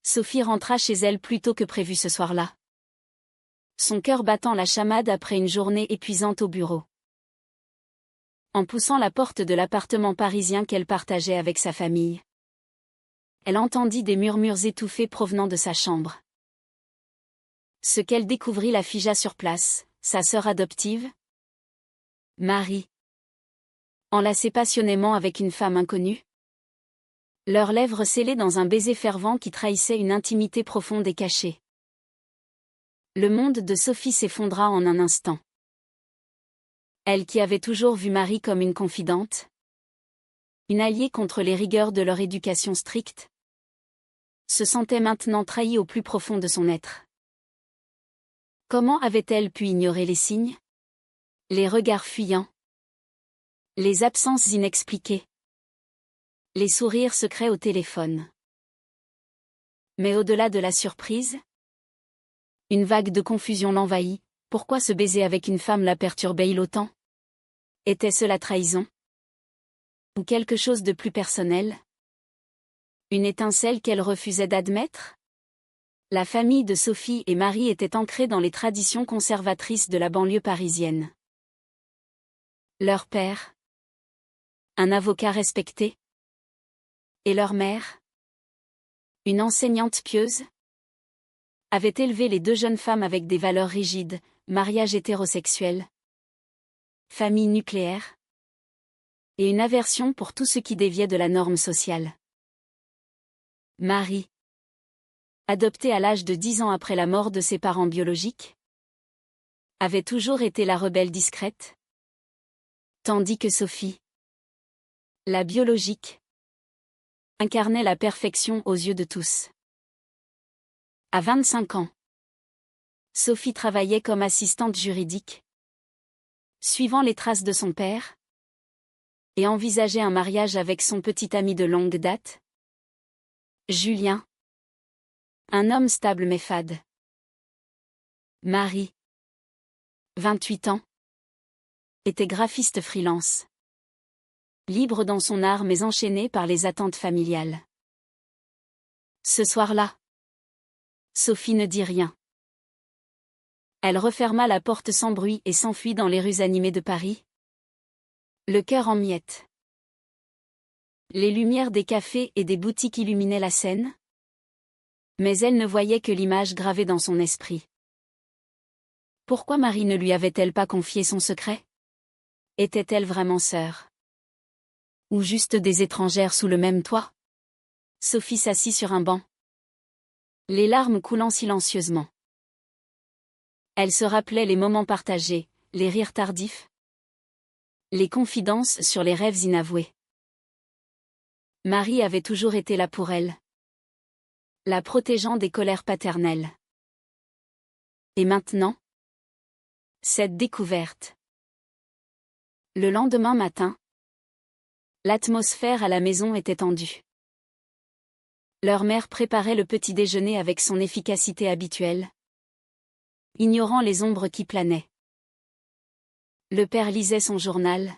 Sophie rentra chez elle plus tôt que prévu ce soir-là. Son cœur battant la chamade après une journée épuisante au bureau. En poussant la porte de l'appartement parisien qu'elle partageait avec sa famille, elle entendit des murmures étouffés provenant de sa chambre. Ce qu'elle découvrit la figea sur place, sa sœur adoptive, Marie, enlacée passionnément avec une femme inconnue. Leurs lèvres scellées dans un baiser fervent qui trahissait une intimité profonde et cachée. Le monde de Sophie s'effondra en un instant. Elle qui avait toujours vu Marie comme une confidente, une alliée contre les rigueurs de leur éducation stricte, se sentait maintenant trahie au plus profond de son être. Comment avait-elle pu ignorer les signes, les regards fuyants, les absences inexpliquées, les sourires secrets au téléphone? Mais au-delà de la surprise, une vague de confusion l'envahit. Pourquoi ce baiser avec une femme la perturbait-il autant? Était-ce la trahison? Ou quelque chose de plus personnel? Une étincelle qu'elle refusait d'admettre? La famille de Sophie et Marie était ancrée dans les traditions conservatrices de la banlieue parisienne. Leur père, un avocat respecté, et leur mère, une enseignante pieuse, avaient élevé les deux jeunes femmes avec des valeurs rigides, mariage hétérosexuel, famille nucléaire, et une aversion pour tout ce qui déviait de la norme sociale. Marie, adoptée à l'âge de 10 ans après la mort de ses parents biologiques, avait toujours été la rebelle discrète, tandis que Sophie, la biologique, incarnait la perfection aux yeux de tous. À 25 ans, Sophie travaillait comme assistante juridique, suivant les traces de son père, et envisageait un mariage avec son petit ami de longue date, Julien, un homme stable mais fade. Marie, 28 ans, était graphiste freelance, libre dans son art mais enchaînée par les attentes familiales. Ce soir-là, Sophie ne dit rien. Elle referma la porte sans bruit et s'enfuit dans les rues animées de Paris, le cœur en miettes. Les lumières des cafés et des boutiques illuminaient la scène, mais elle ne voyait que l'image gravée dans son esprit. Pourquoi Marie ne lui avait-elle pas confié son secret? Était-elle vraiment sœur? Ou juste des étrangères sous le même toit? Sophie s'assit sur un banc, les larmes coulant silencieusement. Elle se rappelait les moments partagés, les rires tardifs, les confidences sur les rêves inavoués. Marie avait toujours été là pour elle, la protégeant des colères paternelles. Et maintenant? Cette découverte. Le lendemain matin, l'atmosphère à la maison était tendue. Leur mère préparait le petit déjeuner avec son efficacité habituelle, ignorant les ombres qui planaient. Le père lisait son journal,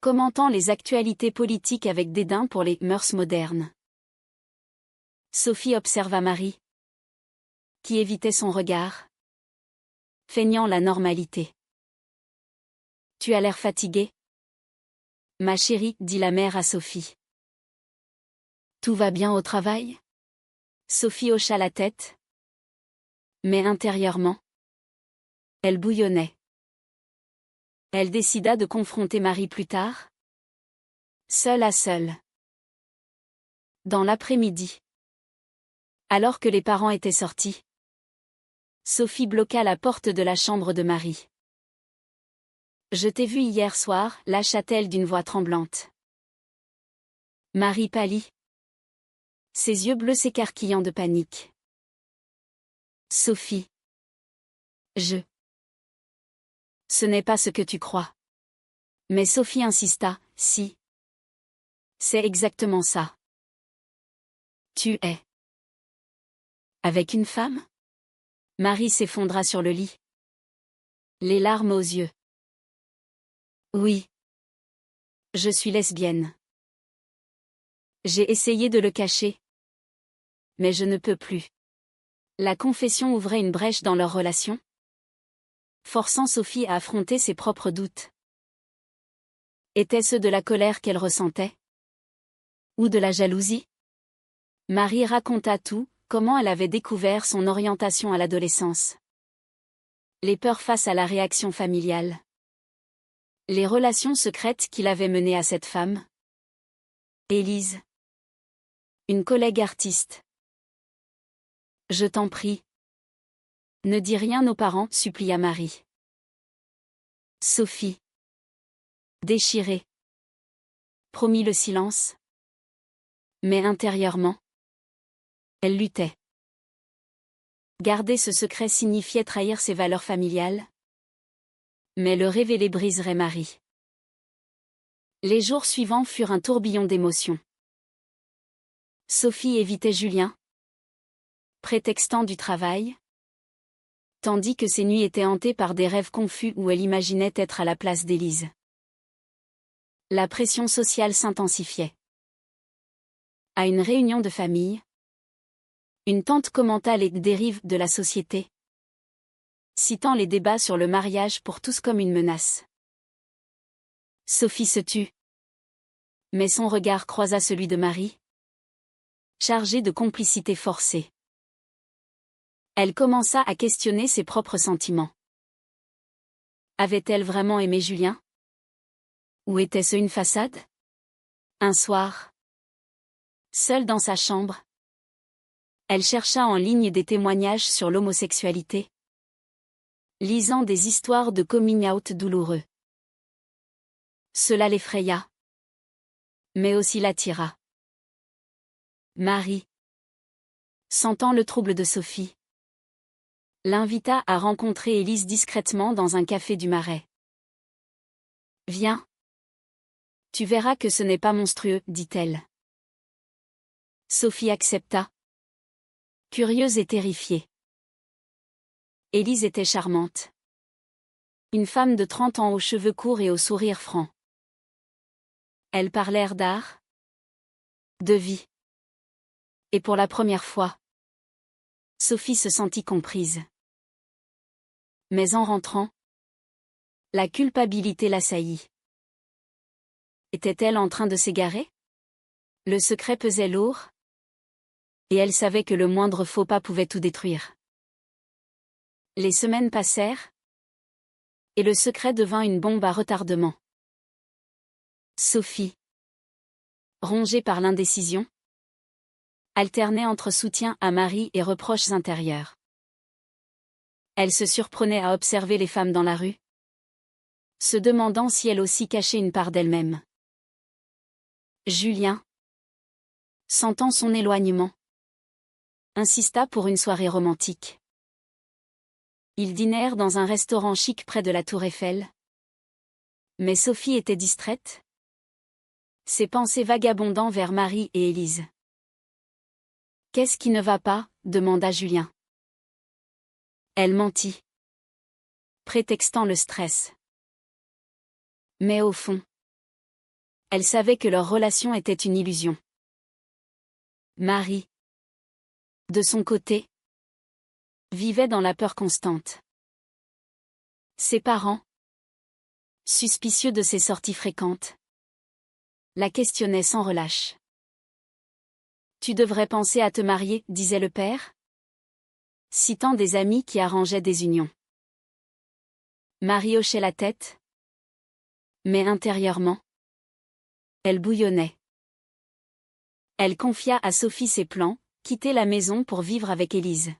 commentant les actualités politiques avec dédain pour les mœurs modernes. Sophie observa Marie, qui évitait son regard, feignant la normalité. « Tu as l'air fatiguée, ma chérie, dit la mère à Sophie. Tout va bien au travail? Sophie hocha la tête. Mais intérieurement, elle bouillonnait. Elle décida de confronter Marie plus tard, seule à seule. Dans l'après-midi, alors que les parents étaient sortis, Sophie bloqua la porte de la chambre de Marie. « Je t'ai vu hier soir, lâcha-t-elle d'une voix tremblante. Marie pâlit, ses yeux bleus s'écarquillant de panique. Sophie. Ce n'est pas ce que tu crois. Mais Sophie insista, si. C'est exactement ça. Tu es. Avec une femme? Marie s'effondra sur le lit, les larmes aux yeux. Oui. Je suis lesbienne. J'ai essayé de le cacher. mais je ne peux plus. La confession ouvrait une brèche dans leur relation, forçant Sophie à affronter ses propres doutes. Étaient-ce de la colère qu'elle ressentait? Ou de la jalousie? Marie raconta tout, comment elle avait découvert son orientation à l'adolescence. Les peurs face à la réaction familiale. Les relations secrètes qui l'avaient menée à cette femme. Élise. Une collègue artiste. Je t'en prie. Ne dis rien aux parents, supplia Marie. Sophie. Déchirée. Promit le silence. Mais intérieurement, elle luttait. Garder ce secret signifiait trahir ses valeurs familiales. Mais le révéler briserait Marie. Les jours suivants furent un tourbillon d'émotions. Sophie évitait Julien, prétextant du travail, tandis que ses nuits étaient hantées par des rêves confus où elle imaginait être à la place d'Élise. La pression sociale s'intensifiait. À une réunion de famille, une tante commenta les dérives de la société, citant les débats sur le mariage pour tous comme une menace. Sophie se tut. Mais son regard croisa celui de Marie, chargé de complicité forcée. Elle commença à questionner ses propres sentiments. Avait-elle vraiment aimé Julien? Ou était-ce une façade? Un soir, seule dans sa chambre, elle chercha en ligne des témoignages sur l'homosexualité, lisant des histoires de coming out douloureux. Cela l'effraya, mais aussi l'attira. Marie, sentant le trouble de Sophie, l'invita à rencontrer Élise discrètement dans un café du Marais. « Viens. Tu verras que ce n'est pas monstrueux, dit-elle. Sophie accepta, curieuse et terrifiée. Élise était charmante. Une femme de 30 ans aux cheveux courts et au sourire franc. Elles parlèrent d'art, de vie. Et pour la première fois, Sophie se sentit comprise. Mais en rentrant, la culpabilité l'assaillit. Était-elle en train de s'égarer? Le secret pesait lourd, et elle savait que le moindre faux pas pouvait tout détruire. Les semaines passèrent, et le secret devint une bombe à retardement. Sophie, rongée par l'indécision, alternait entre soutien à Marie et reproches intérieurs. Elle se surprenait à observer les femmes dans la rue, se demandant si elle aussi cachait une part d'elle-même. Julien, sentant son éloignement, insista pour une soirée romantique. Ils dînèrent dans un restaurant chic près de la Tour Eiffel. Mais Sophie était distraite, ses pensées vagabondant vers Marie et Élise. « Qu'est-ce qui ne va pas ?» demanda Julien. Elle mentit, prétextant le stress. Mais au fond, elle savait que leur relation était une illusion. Marie, de son côté, vivait dans la peur constante. Ses parents, suspicieux de ses sorties fréquentes, la questionnaient sans relâche. « Tu devrais penser à te marier, disait le père, citant des amis qui arrangeaient des unions. Marie hochait la tête, mais intérieurement, elle bouillonnait. Elle confia à Sophie ses plans, quitter la maison pour vivre avec Élise.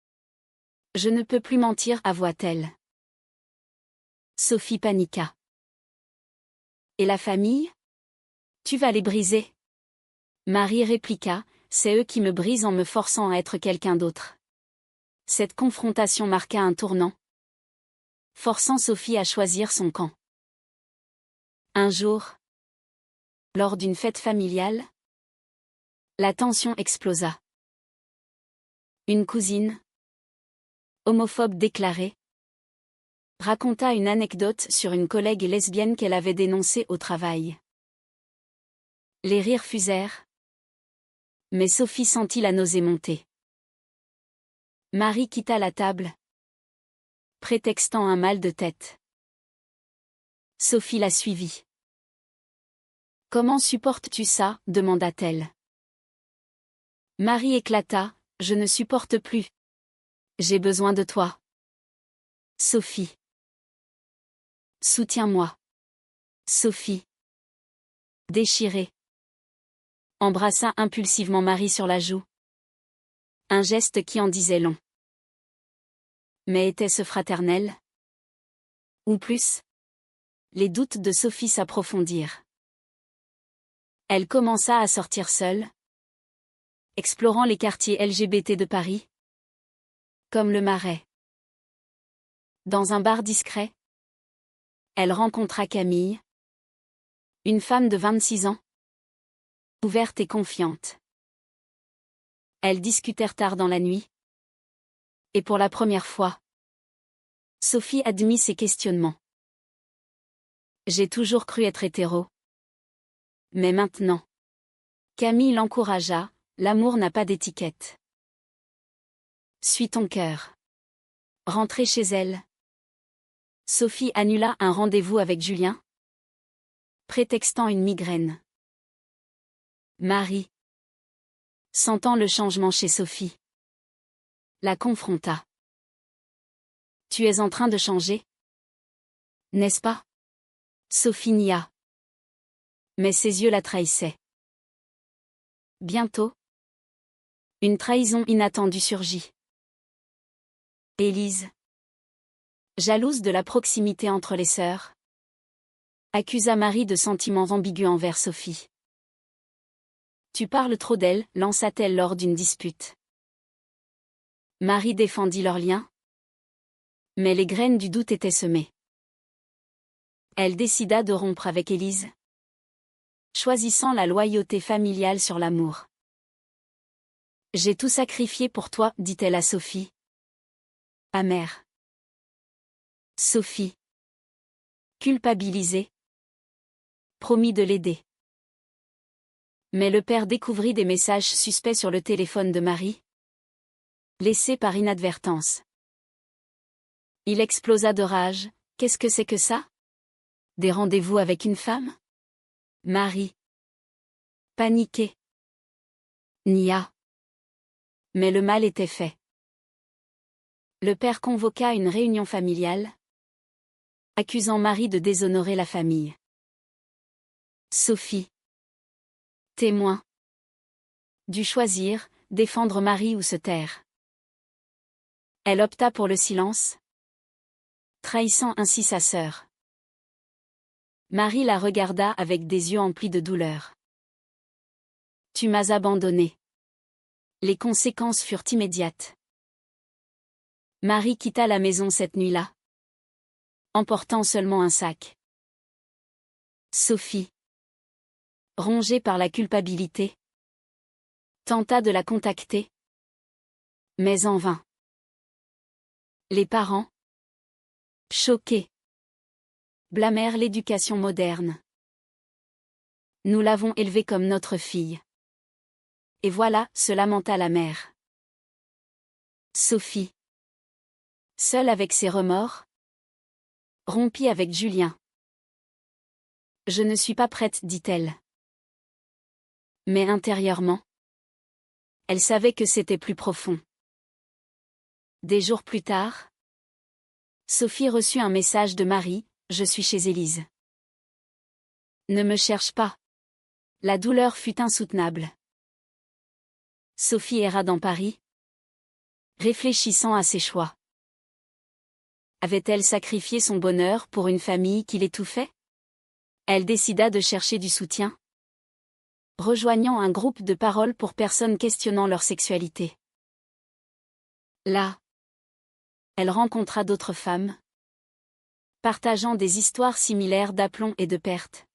« Je ne peux plus mentir, avoua-t-elle. Sophie paniqua. « Et la famille? Tu vas les briser. » Marie répliqua, « C'est eux qui me brisent en me forçant à être quelqu'un d'autre. » Cette confrontation marqua un tournant, forçant Sophie à choisir son camp. Un jour, lors d'une fête familiale, la tension explosa. Une cousine, homophobe déclarée, raconta une anecdote sur une collègue lesbienne qu'elle avait dénoncée au travail. Les rires fusèrent. Mais Sophie sentit la nausée monter. Marie quitta la table, prétextant un mal de tête. Sophie la suivit. « Comment supportes-tu ça ?» demanda-t-elle. Marie éclata. « Je ne supporte plus. J'ai besoin de toi. Sophie. Soutiens-moi. Sophie. » Déchirée. Embrassa impulsivement Marie sur la joue. Un geste qui en disait long. Mais était-ce fraternel? Ou plus? Les doutes de Sophie s'approfondirent. Elle commença à sortir seule, explorant les quartiers LGBT de Paris, comme le Marais. Dans un bar discret, elle rencontra Camille, une femme de 26 ans, ouverte et confiante. Elles discutèrent tard dans la nuit, et pour la première fois, Sophie admit ses questionnements. J'ai toujours cru être hétéro. Mais maintenant. Camille l'encouragea, l'amour n'a pas d'étiquette. Suis ton cœur. Rentrée chez elle, Sophie annula un rendez-vous avec Julien, prétextant une migraine. Marie, sentant le changement chez Sophie, la confronta. Tu es en train de changer? N'est-ce pas? Sophie nia. Mais ses yeux la trahissaient. Bientôt, une trahison inattendue surgit. Élise, jalouse de la proximité entre les sœurs, accusa Marie de sentiments ambigus envers Sophie. Tu parles trop d'elle, lança-t-elle lors d'une dispute. Marie défendit leur lien, mais les graines du doute étaient semées. Elle décida de rompre avec Élise, choisissant la loyauté familiale sur l'amour. J'ai tout sacrifié pour toi, dit-elle à Sophie. Amère. Sophie, culpabilisée, promit de l'aider. Mais le père découvrit des messages suspects sur le téléphone de Marie, laissés par inadvertance. Il explosa de rage. Qu'est-ce que c'est que ça? Des rendez-vous avec une femme? Marie, paniquée, nia. Mais le mal était fait. Le père convoqua une réunion familiale, accusant Marie de déshonorer la famille. Sophie, témoin, dut choisir, défendre Marie ou se taire. Elle opta pour le silence, trahissant ainsi sa sœur. Marie la regarda avec des yeux emplis de douleur. Tu m'as abandonnée. Les conséquences furent immédiates. Marie quitta la maison cette nuit-là, emportant seulement un sac. Sophie, rongée par la culpabilité, tenta de la contacter, mais en vain. Les parents, choqués, blâmèrent l'éducation moderne. Nous l'avons élevée comme notre fille. Et voilà, se lamenta la mère. Sophie, seule avec ses remords, rompit avec Julien. Je ne suis pas prête, dit-elle. Mais intérieurement, elle savait que c'était plus profond. Des jours plus tard, Sophie reçut un message de Marie, je suis chez Élise. Ne me cherche pas. La douleur fut insoutenable. Sophie erra dans Paris, réfléchissant à ses choix. Avait-elle sacrifié son bonheur pour une famille qui l'étouffait? Elle décida de chercher du soutien, rejoignant un groupe de parole pour personnes questionnant leur sexualité. Là, elle rencontra d'autres femmes, partageant des histoires similaires d'aplomb et de perte.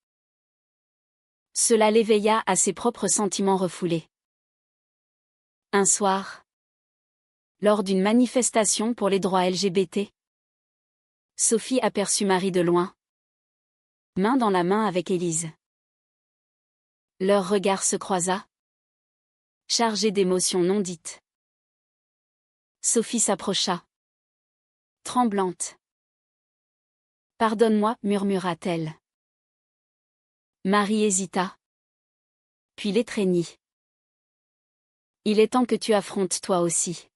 Cela l'éveilla à ses propres sentiments refoulés. Un soir, lors d'une manifestation pour les droits LGBT, Sophie aperçut Marie de loin, main dans la main avec Élise. Leur regard se croisa, chargée d'émotions non dites. Sophie s'approcha. Tremblante. « Pardonne-moi, murmura-t-elle. Marie hésita. Puis l'étreignit. Il est temps que tu affrontes toi aussi.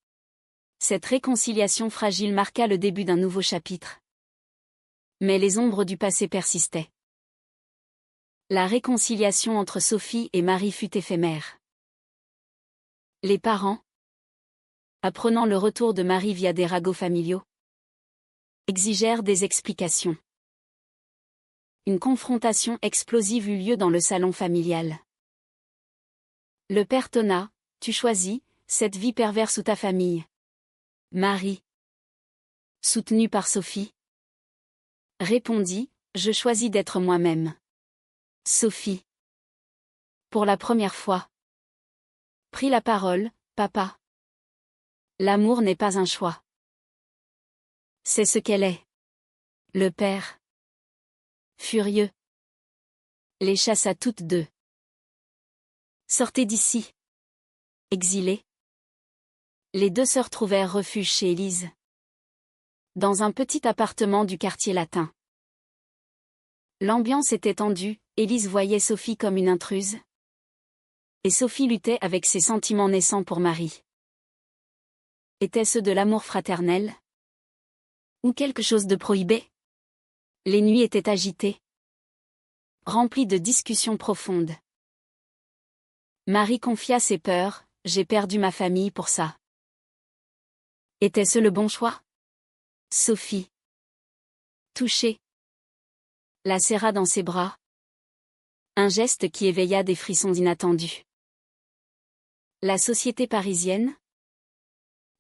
Cette réconciliation fragile marqua le début d'un nouveau chapitre. Mais les ombres du passé persistaient. La réconciliation entre Sophie et Marie fut éphémère. Les parents, apprenant le retour de Marie via des ragots familiaux, exigèrent des explications. Une confrontation explosive eut lieu dans le salon familial. Le père tonna, « Tu choisis, cette vie perverse ou ta famille ?» Marie, soutenue par Sophie, répondit, « Je choisis d'être moi-même. » Sophie, pour la première fois, prit la parole, « Papa. L'amour n'est pas un choix. C'est ce qu'elle est. » Le père, furieux, les chassa toutes deux. « Sortez d'ici. » Exilées, les deux sœurs trouvèrent refuge chez Élise, dans un petit appartement du quartier latin. L'ambiance était tendue, Élise voyait Sophie comme une intruse, et Sophie luttait avec ses sentiments naissants pour Marie. Étaient-ce de l'amour fraternel? Ou quelque chose de prohibé? Les nuits étaient agitées, remplies de discussions profondes. Marie confia ses peurs, « J'ai perdu ma famille pour ça. » Était-ce le bon choix? Sophie, touchée, la serra dans ses bras. Un geste qui éveilla des frissons inattendus. La société parisienne,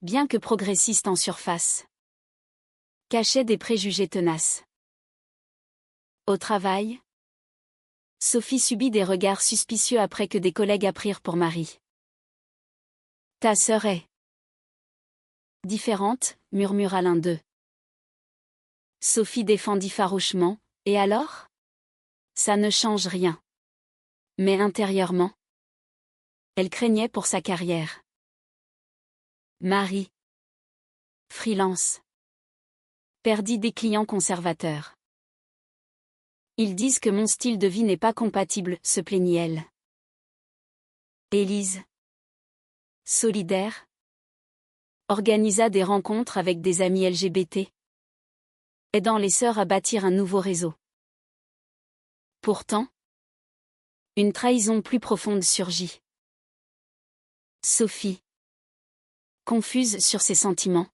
bien que progressiste en surface, cachait des préjugés tenaces. Au travail, Sophie subit des regards suspicieux après que des collègues apprirent pour Marie. « Ta sœur est différente », murmura l'un d'eux. Sophie défendit farouchement, « Et alors? Ça ne change rien. » Mais intérieurement, elle craignait pour sa carrière. Marie, freelance, perdit des clients conservateurs. Ils disent que mon style de vie n'est pas compatible, se plaignit-elle. Élise, solidaire, organisa des rencontres avec des amis LGBT, aidant les sœurs à bâtir un nouveau réseau. Pourtant, une trahison plus profonde surgit. Sophie, confuse sur ses sentiments,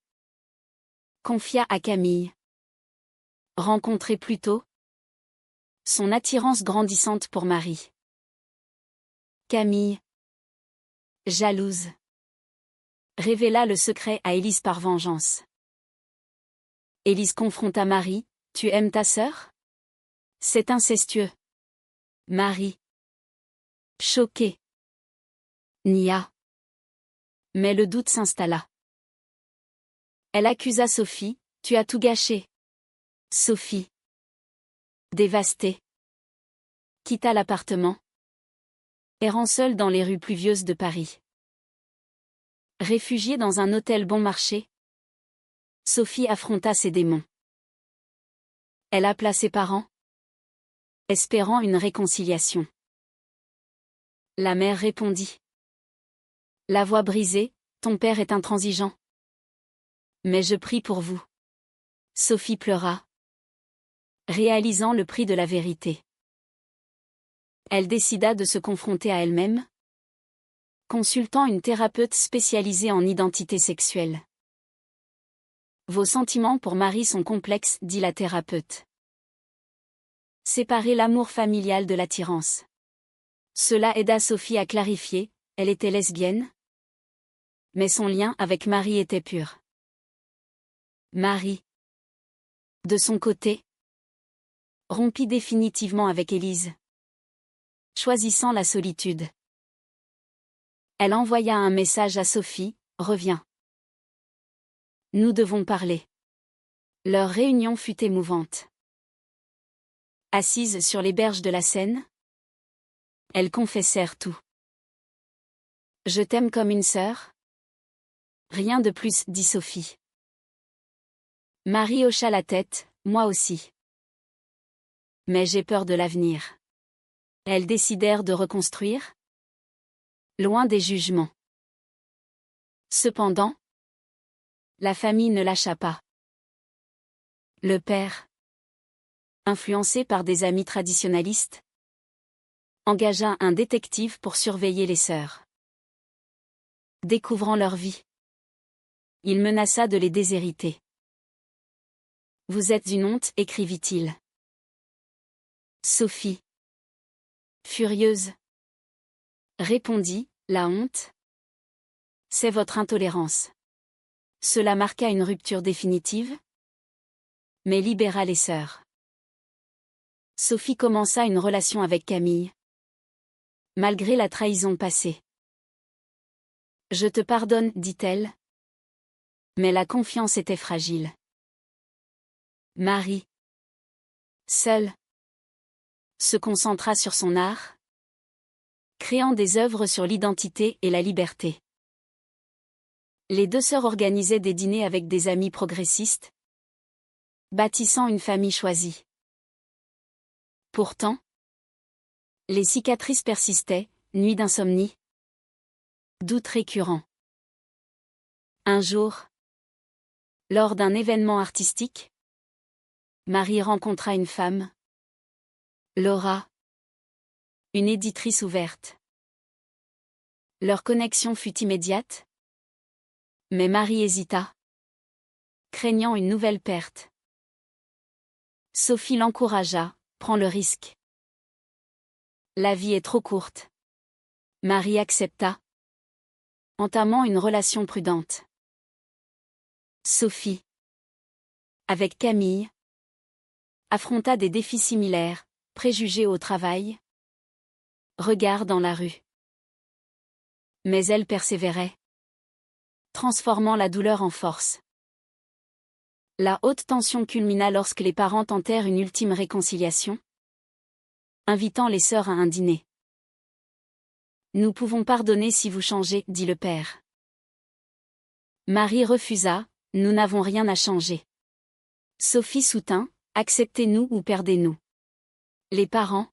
confia à Camille, rencontrée plus tôt, son attirance grandissante pour Marie. Camille, jalouse, révéla le secret à Élise par vengeance. Élise confronta Marie, « Tu aimes ta sœur? C'est incestueux. » Marie, choquée, nia. Mais le doute s'installa. Elle accusa Sophie, « Tu as tout gâché. » Sophie, dévastée, quitta l'appartement, errant seule dans les rues pluvieuses de Paris. Réfugiée dans un hôtel bon marché, Sophie affronta ses démons. Elle appela ses parents, espérant une réconciliation. La mère répondit. La voix brisée, « Ton père est intransigeant. Mais je prie pour vous. » Sophie pleura, réalisant le prix de la vérité. Elle décida de se confronter à elle-même, consultant une thérapeute spécialisée en identité sexuelle. Vos sentiments pour Marie sont complexes, dit la thérapeute. Séparer l'amour familial de l'attirance. Cela aida Sophie à clarifier, elle était lesbienne, mais son lien avec Marie était pur. Marie, de son côté, rompit définitivement avec Élise, choisissant la solitude. Elle envoya un message à Sophie, « Reviens. Nous devons parler. » Leur réunion fut émouvante. Assises sur les berges de la Seine, elles confessèrent tout. Je t'aime comme une sœur. Rien de plus, dit Sophie. Marie hocha la tête, moi aussi. Mais j'ai peur de l'avenir. Elles décidèrent de reconstruire. Loin des jugements. Cependant, la famille ne lâcha pas. Le père, influencé par des amis traditionalistes, engagea un détective pour surveiller les sœurs. Découvrant leur vie, il menaça de les déshériter. Vous êtes une honte, écrivit-il. Sophie, furieuse, répondit, la honte, c'est votre intolérance. Cela marqua une rupture définitive, mais libéra les sœurs. Sophie commença une relation avec Camille, malgré la trahison passée. Je te pardonne, dit-elle. Mais la confiance était fragile. Marie, seule, se concentra sur son art, créant des œuvres sur l'identité et la liberté. Les deux sœurs organisaient des dîners avec des amis progressistes, bâtissant une famille choisie. Pourtant, les cicatrices persistaient, nuits d'insomnie, doutes récurrents. Un jour, lors d'un événement artistique, Marie rencontra une femme, Laura, une éditrice ouverte. Leur connexion fut immédiate, mais Marie hésita, craignant une nouvelle perte. Sophie l'encouragea, prends le risque. La vie est trop courte. Marie accepta, entamant une relation prudente. Sophie, avec Camille, affronta des défis similaires, préjugés au travail, regards dans la rue. Mais elle persévérait, transformant la douleur en force. La haute tension culmina lorsque les parents tentèrent une ultime réconciliation, invitant les sœurs à un dîner. Nous pouvons pardonner si vous changez, dit le père. Marie refusa, nous n'avons rien à changer. Sophie soutint, acceptez-nous ou perdez-nous. Les parents,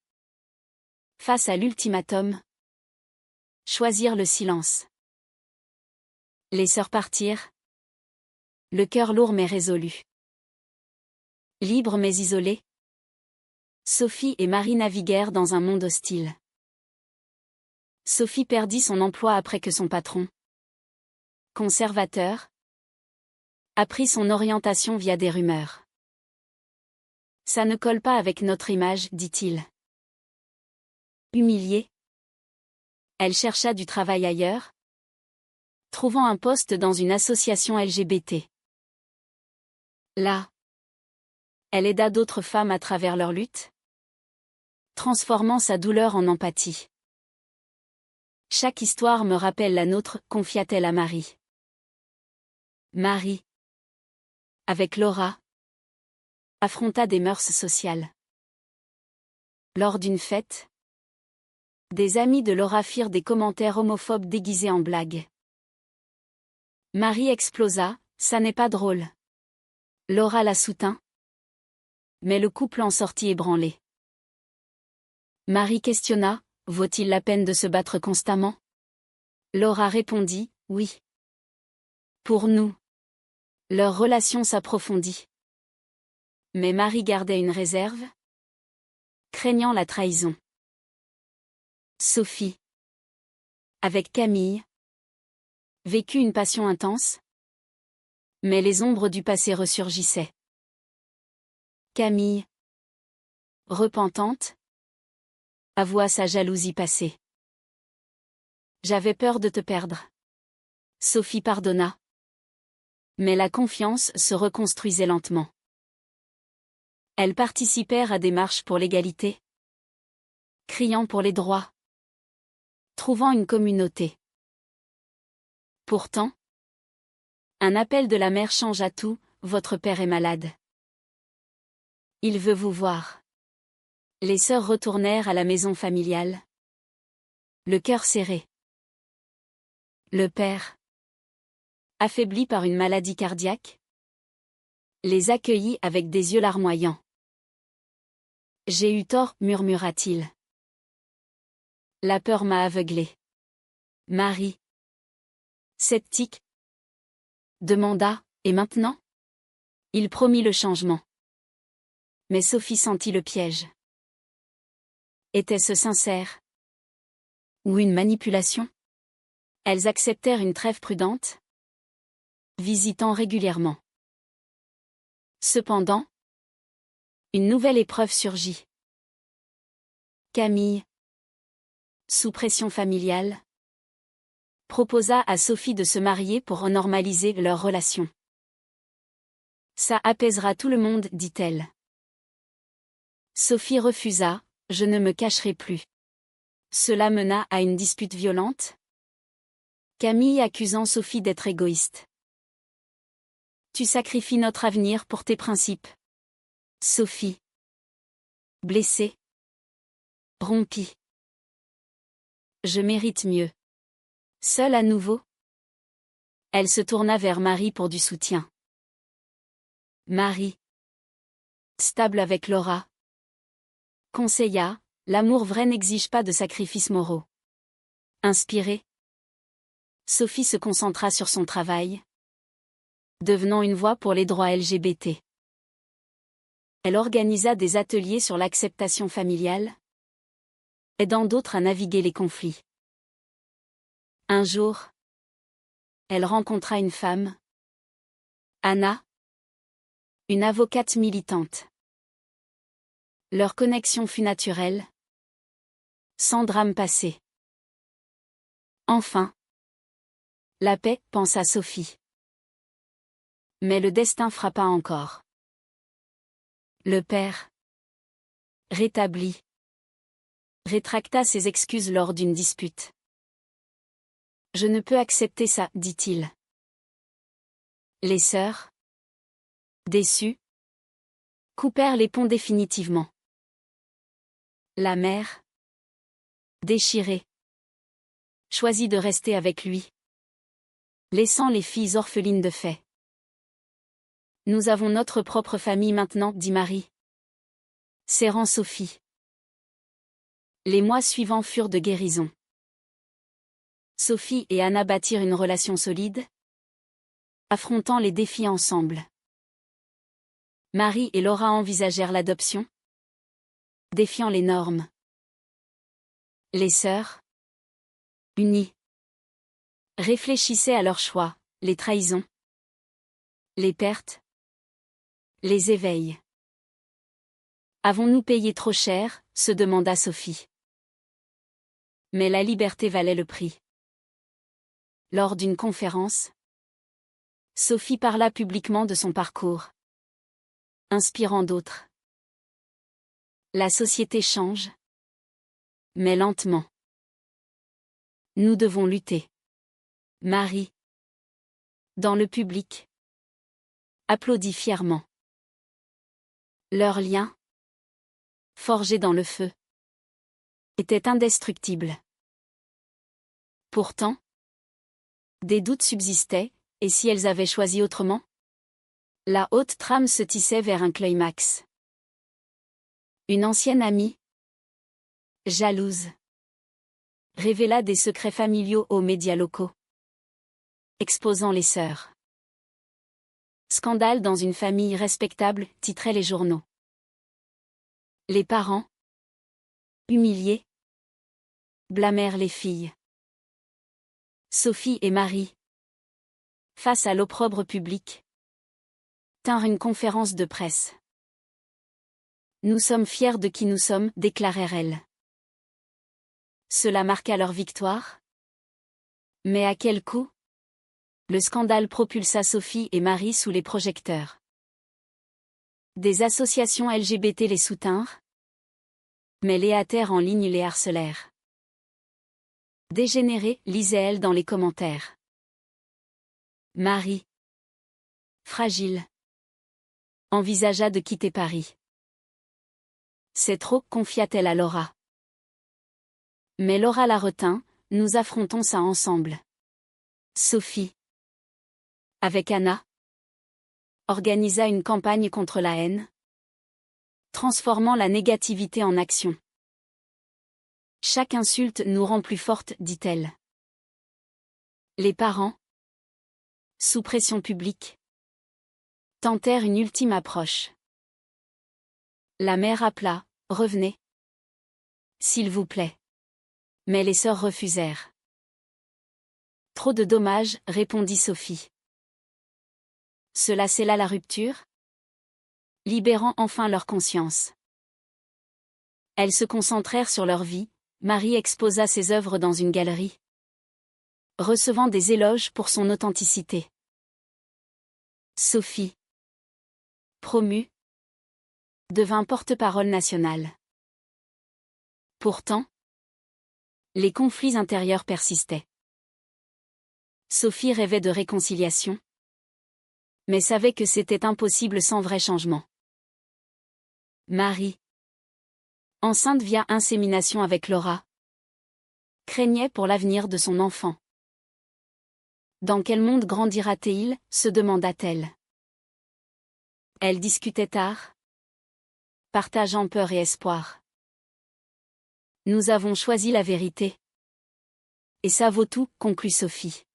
face à l'ultimatum, choisirent le silence. Les sœurs partirent, le cœur lourd mais résolu. Libres mais isolées, Sophie et Marie naviguèrent dans un monde hostile. Sophie perdit son emploi après que son patron, conservateur, apprit son orientation via des rumeurs. Ça ne colle pas avec notre image, dit-il. Humiliée, elle chercha du travail ailleurs, trouvant un poste dans une association LGBT. Là, elle aida d'autres femmes à travers leur lutte, transformant sa douleur en empathie. Chaque histoire me rappelle la nôtre, confia-t-elle à Marie. Marie, avec Laura, affronta des mœurs sociales. Lors d'une fête, des amis de Laura firent des commentaires homophobes déguisés en blagues. Marie explosa, ça n'est pas drôle. Laura la soutint, mais le couple en sortit ébranlé. Marie questionna, vaut-il la peine de se battre constamment? Laura répondit, oui. Pour nous. Leur relation s'approfondit. Mais Marie gardait une réserve, craignant la trahison. Sophie, avec Camille, vécut une passion intense, mais les ombres du passé ressurgissaient. Camille, repentante, avoua sa jalousie passée. J'avais peur de te perdre. Sophie pardonna. Mais la confiance se reconstruisait lentement. Elles participèrent à des marches pour l'égalité, criant pour les droits, trouvant une communauté. Pourtant, un appel de la mère changea tout, votre père est malade. Il veut vous voir. Les sœurs retournèrent à la maison familiale, le cœur serré. Le père, affaibli par une maladie cardiaque, les accueillit avec des yeux larmoyants. J'ai eu tort, murmura-t-il. La peur m'a aveuglé. Marie, sceptique, demanda, et maintenant? Il promit le changement. Mais Sophie sentit le piège. Était-ce sincère? Ou une manipulation? Elles acceptèrent une trêve prudente, visitant régulièrement. Cependant, une nouvelle épreuve surgit. Camille, sous pression familiale, proposa à Sophie de se marier pour normaliser leur relation. Ça apaisera tout le monde, dit-elle. Sophie refusa, je ne me cacherai plus. Cela mena à une dispute violente, Camille accusant Sophie d'être égoïste. Tu sacrifies notre avenir pour tes principes. Sophie, blessée, rompit. Je mérite mieux. Seule à nouveau, elle se tourna vers Marie pour du soutien. Marie, stable avec Laura, conseilla, l'amour vrai n'exige pas de sacrifices moraux. Inspirée, Sophie se concentra sur son travail, devenant une voix pour les droits LGBT. Elle organisa des ateliers sur l'acceptation familiale, aidant d'autres à naviguer les conflits. Un jour, elle rencontra une femme, Anna, une avocate militante. Leur connexion fut naturelle, sans drame passé. Enfin, la paix, pensa Sophie. Mais le destin frappa encore. Le père, rétabli, rétracta ses excuses lors d'une dispute. Je ne peux accepter ça, dit-il. Les sœurs, déçues, coupèrent les ponts définitivement. La mère, déchirée, choisit de rester avec lui, laissant les filles orphelines de fait. Nous avons notre propre famille maintenant, dit Marie, serrant Sophie. Les mois suivants furent de guérison. Sophie et Anna bâtirent une relation solide, affrontant les défis ensemble. Marie et Laura envisagèrent l'adoption, défiant les normes. Les sœurs, unies, réfléchissaient à leurs choix, les trahisons, les pertes, les éveils. Avons-nous payé trop cher, se demanda Sophie. Mais la liberté valait le prix. Lors d'une conférence, Sophie parla publiquement de son parcours, inspirant d'autres. La société change, mais lentement. Nous devons lutter. Marie, dans le public, applaudit fièrement. Leur lien, forgé dans le feu, était indestructible. Pourtant, des doutes subsistaient, et si elles avaient choisi autrement? La haute trame se tissait vers un climax. Une ancienne amie, jalouse, révéla des secrets familiaux aux médias locaux, exposant les sœurs. Scandale dans une famille respectable, titraient les journaux. Les parents, humiliés, blâmèrent les filles. Sophie et Marie, face à l'opprobre public, tinrent une conférence de presse. Nous sommes fiers de qui nous sommes, déclarèrent-elles. Cela marqua leur victoire. Mais à quel coût? Le scandale propulsa Sophie et Marie sous les projecteurs. Des associations LGBT les soutinrent, mais les haters en ligne les harcelèrent. Dégénérée, lisait-elle dans les commentaires. Marie, fragile, envisagea de quitter Paris. C'est trop, confia-t-elle à Laura. Mais Laura la retint, nous affrontons ça ensemble. Sophie, avec Anna, organisa une campagne contre la haine, transformant la négativité en action. Chaque insulte nous rend plus fortes, dit-elle. Les parents, sous pression publique, tentèrent une ultime approche. La mère appela, « Revenez. S'il vous plaît. » Mais les sœurs refusèrent. Trop de dommages, répondit Sophie. Cela scella la rupture, libérant enfin leur conscience. Elles se concentrèrent sur leur vie. Marie exposa ses œuvres dans une galerie, recevant des éloges pour son authenticité. Sophie, promue, devint porte-parole nationale. Pourtant, les conflits intérieurs persistaient. Sophie rêvait de réconciliation, mais savait que c'était impossible sans vrai changement. Marie, enceinte via insémination avec Laura, craignait pour l'avenir de son enfant. Dans quel monde grandira-t-il, se demanda-t-elle. Elle discutait tard, partageant peur et espoir. Nous avons choisi la vérité. Et ça vaut tout, conclut Sophie.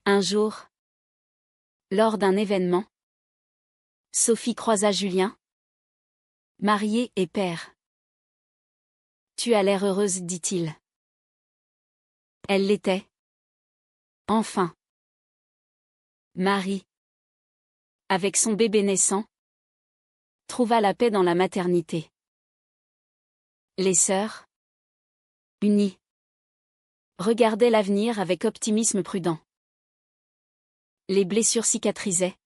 Un jour, lors d'un événement, Sophie croisa Julien, marié et père. Tu as l'air heureuse, dit-il. Elle l'était. Enfin. Marie, avec son bébé naissant, trouva la paix dans la maternité. Les sœurs, unies, regardaient l'avenir avec optimisme prudent. Les blessures cicatrisaient.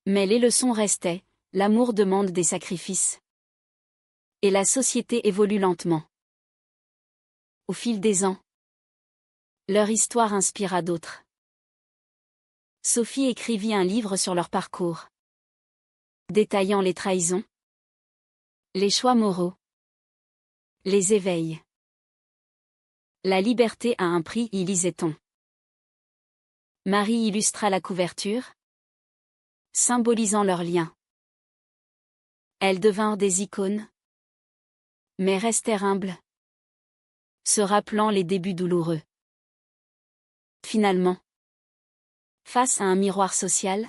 Mais les leçons restaient, l'amour demande des sacrifices. Et la société évolue lentement. Au fil des ans, leur histoire inspira d'autres. Sophie écrivit un livre sur leur parcours, détaillant les trahisons, les choix moraux, les éveils. La liberté a un prix, y lisait-on. Marie illustra la couverture, symbolisant leurs liens. Elles devinrent des icônes, mais restèrent humbles, se rappelant les débuts douloureux. Finalement, face à un miroir social,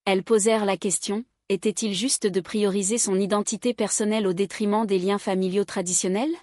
elles posèrent la question, était-il juste de prioriser son identité personnelle au détriment des liens familiaux traditionnels ?